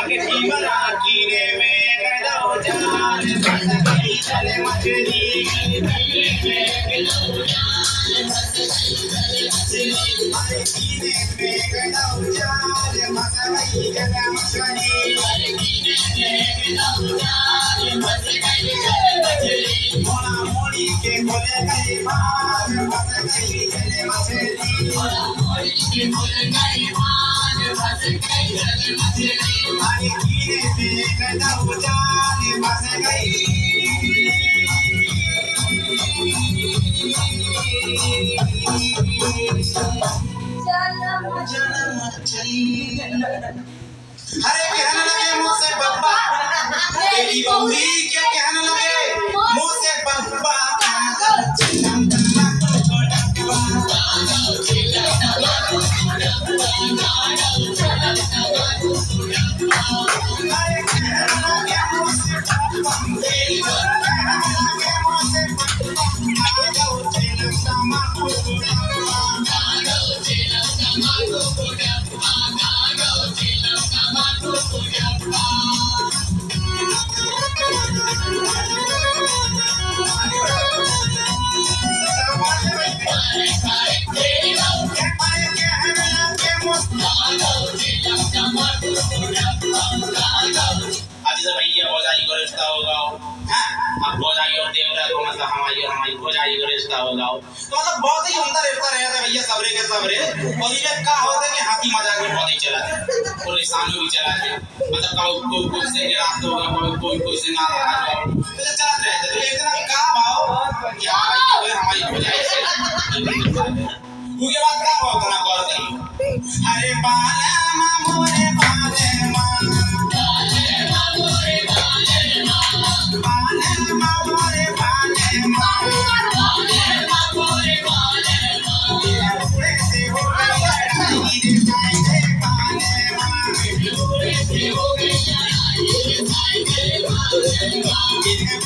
कीरे में गदौ जाल फंस गई जल मछली अरे कीरे में गदौ जाल फंस गई जल मछली मोड़ा मोड़ी के बोले गई बाल फंस गई जल मछली अरे कीरे में गदौ जाल फंस गई अरे कहने लगे मुझसे बब्बा तेरी बौरी क्या कहने लगे मुझसे बब्बा अभी तो भैया भौजाई को रिश्ता होगा अब भौजाई और देवरा को मतलब हमारी और हमारी भौजाई को रिश्ता होगा तो मतलब बहुत ही उम्दा रिश्ता रहता है भैया सबरे के सबरे और ये क्या होता है कि हाथी मजाक में बहुत ही चला है और इंसानों भी चला है मतलब कोई से रात होगा कोई से ना रहा तो चलते रहते तो एक दिन का भाव क्या भैया हमारी भौजाई से उसके बाद क्या हुआ ना कॉल करी अरे बाले मोरे बाले Bye.